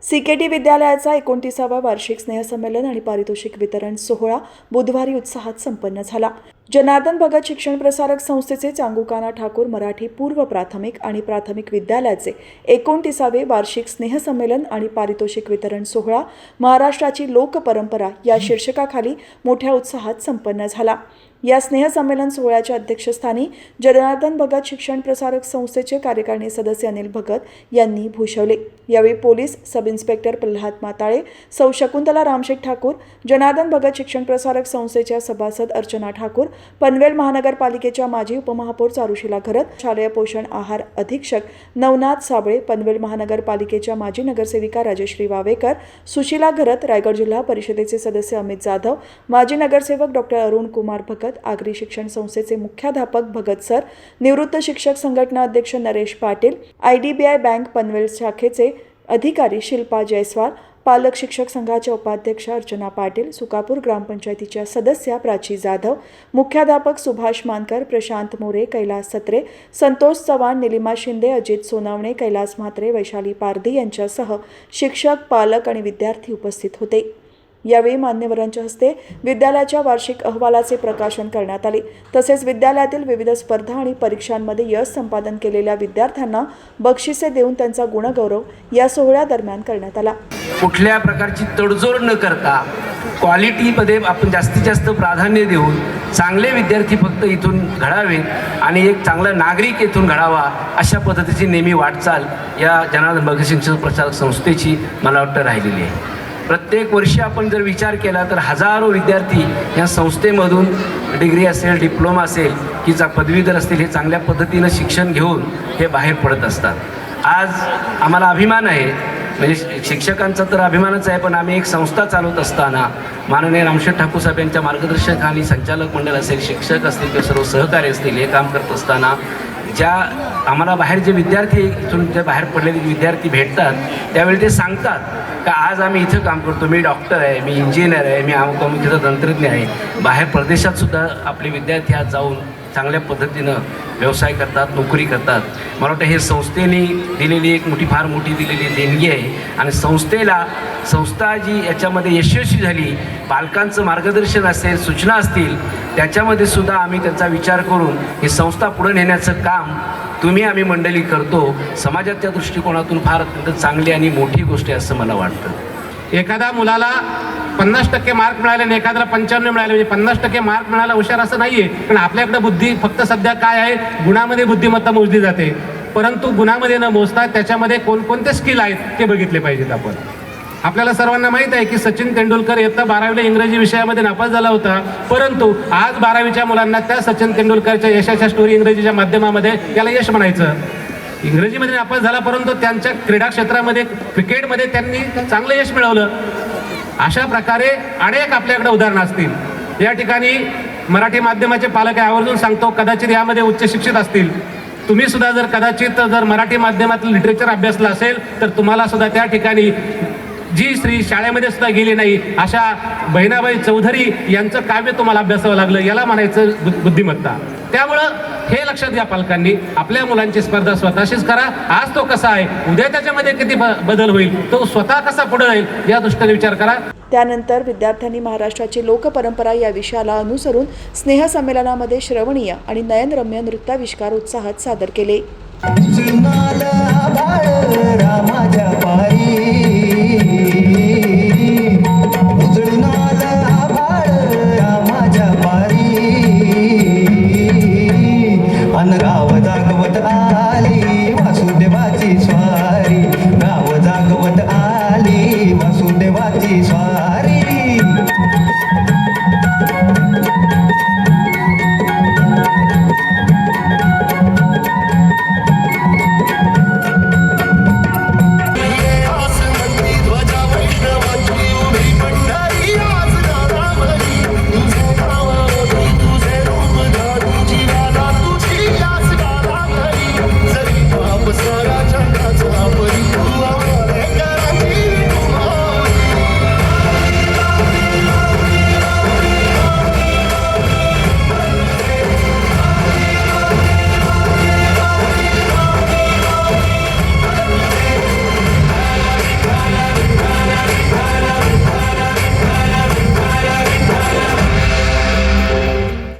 सीकेटी विद्यालयाचा 29वा वार्षिक स्नेहसंमेलन आणि पारितोषिक वितरण सोहळा बुधवारी उत्साहात संपन्न झाला. जनार्दन भगत शिक्षण प्रसारक संस्थेचे चांगुकाना ठाकूर मराठी पूर्व प्राथमिक आणि प्राथमिक विद्यालयाचे 29वे वार्षिक स्नेहसंमेलन आणि पारितोषिक वितरण सोहळा महाराष्ट्राची लोकपरंपरा या शीर्षकाखाली मोठ्या उत्साहात संपन्न झाला. या स्नेहसंमेलन सोहळ्याच्या अध्यक्षस्थानी जनार्दन भगत शिक्षण प्रसारक संस्थेचे कार्यकारिणी सदस्य अनिल भगत यांनी भूषवले. यावेळी police sub inspector Pralhad Matale, सौ शकुंतला रामशेठ ठाकूर, जनार्दन भगत शिक्षण प्रसारक संस्थेच्या सभासद अर्चना ठाकूर, पनवेल महानगरपालिकेच्या माजी उपमहापौर चारुशीला घरत, शालेय पोषण आहार अधीक्षक नवनाथ साबळे, पनवेल महानगरपालिकेच्या माजी नगरसेविका राजश्री वावेकर, सुशीला घरत, रायगड जिल्हा परिषदेचे सदस्य अमित जाधव, माजी नगरसेवक डॉक्टर अरुण कुमार भगत, आगरी शिक्षण संस्थेचे मुख्याध्यापक भगत सर, निवृत्त शिक्षक संघटना अध्यक्ष नरेश पाटील, IDBI बँक पनवेल शाखेचे अधिकारी शिल्पा जयस्वाल, पालक शिक्षक संघाच्या उपाध्यक्ष अर्चना पाटील, सुकापूर ग्रामपंचायतीच्या सदस्या प्राची जाधव, मुख्याध्यापक सुभाष मानकर, प्रशांत मोरे, कैलास सत्रे, संतोष चव्हाण, निलिमा शिंदे, अजित सोनावणे, कैलास म्हात्रे, वैशाली पारधी यांच्यासह शिक्षक, पालक आणि विद्यार्थी उपस्थित होते. यावेळी मान्यवरांच्या हस्ते विद्यालयाच्या वार्षिक अहवालाचे प्रकाशन करण्यात आले. तसेच विद्यालयातील विविध स्पर्धा आणि परीक्षांमध्ये यश संपादन केलेल्या विद्यार्थ्यांना बक्षिसे देऊन त्यांचा गुणगौरव या सोहळ्यादरम्यान करण्यात आला. कुठल्या प्रकारची तडजोड न करता क्वालिटीमध्ये आपण जास्तीत जास्त प्राधान्य देऊन चांगले विद्यार्थी फक्त इथून घडावेत आणि एक चांगला नागरिक इथून घडावा अशा पद्धतीची नेहमी वाटचाल या जनार्दन भगत शिक्षण प्रसारक संस्थेची मला वाटतं राहिलेली आहे. प्रत्येक वर्षी आपण जर विचार केला तर हजारो विद्यार्थी या संस्थेमधून डिग्री असेल, डिप्लोमा असेल की पदवीधर असतील हे चांगल्या पद्धतीनं शिक्षण घेऊन हे बाहेर पडत असतात. आज आम्हाला अभिमान आहे, म्हणजे शिक्षकांचा तर अभिमानच आहे, पण आम्ही एक संस्था चालवत असताना माननीय रामशेठ ठाकूर साहेब यांच्या मार्गदर्शनाखाली संचालक मंडळ असेल, शिक्षक असतील किंवा सर्व सहकारी असतील हे काम करत असताना ज्या आम्हाला बाहेर जे विद्यार्थी इथून जे बाहेर पडलेले विद्यार्थी भेटतात त्यावेळी ते सांगतात का आज आम्ही इथं काम करतो, मी डॉक्टर आहे, मी इंजिनियर आहे, मी अमुक इथं तंत्रज्ञ आहे. बाहेर परदेशात सुद्धा आपले विद्यार्थी आज जाऊन चांगल्या पद्धतीनं व्यवसाय करतात, नोकरी करतात. मला वाटतं हे संस्थेने दिलेली एक फार मोठी दिलेली देणगी आहे आणि संस्था जी याच्यामध्ये यशस्वी झाली, पालकांचं मार्गदर्शन असेल, सूचना असतील, त्याच्यामध्ये सुद्धा आम्ही त्याचा विचार करून ही संस्था पुढे नेण्याचं काम आम्ही मंडळी करतो. समाजाच्या दृष्टिकोनातून फार अत्यंत चांगली आणि मोठी गोष्ट आहे असं मला वाटतं. एखाद्या मुलाला 50% मार्क मिळाले आणि एखाद्याला 95 मिळाले, म्हणजे 50% मार्क मिळाला हुशार असं नाहीये. पण आपल्याकडे बुद्धी फक्त सध्या काय आहे, गुणामध्ये बुद्धिमत्ता मोजली जाते, परंतु गुणामध्ये न मोजता त्याच्यामध्ये कोणकोणते स्किल आहेत ते बघितले पाहिजेत. आपल्याला सर्वांना माहीत आहे की सचिन तेंडुलकर इयत्ता 12वीला इंग्रजी विषयामध्ये नापास झाला होता, परंतु आज 12वीच्या मुलांना त्या सचिन तेंडुलकरच्या यशाच्या स्टोरी इंग्रजीच्या माध्यमामध्ये त्याला यश म्हणायचं. इंग्रजीमध्ये नापास झाला, परंतु त्यांच्या क्रीडा क्षेत्रामध्ये क्रिकेटमध्ये त्यांनी चांगलं यश मिळवलं. अशा प्रकारे अनेक आपल्याकडे उदाहरणं असतील. या ठिकाणी मराठी माध्यमाचे पालक आहे, आवर्जून सांगतो, कदाचित यामध्ये उच्च शिक्षित असतील. तुम्ही सुद्धा जर मराठी माध्यमातील लिटरेचर अभ्यासलं असेल तर तुम्हाला सुद्धा त्या ठिकाणी जी स्त्री शाळेमध्ये सुद्धा गेली नाही अशा बहिणाबाई चौधरी यांचं काव्य तुम्हाला अभ्यासावं लागलं, याला म्हणायचं बुद्धिमत्ता. त्यामुळं हे लक्षात घ्या पालकांनी, आपल्या मुलांची स्पर्धा स्वतःशीच करा. आज तो कसा आहे, उद्या त्याच्यामध्ये किती बदल होईल, तो स्वतः कसा पुढे जाईल या दृष्टीने विचार करा. त्यानंतर विद्यार्थ्यांनी महाराष्ट्राची लोकपरंपरा या विषयाला अनुसरून स्नेहसंमेलनामध्ये श्रवणीय आणि नयनरम्य नृत्याविष्कार उत्साहात सादर केले. गाव जागवत आली वासुदेवाची स्वारी, गाव जागवत आली वासुदेवाची स्वारी.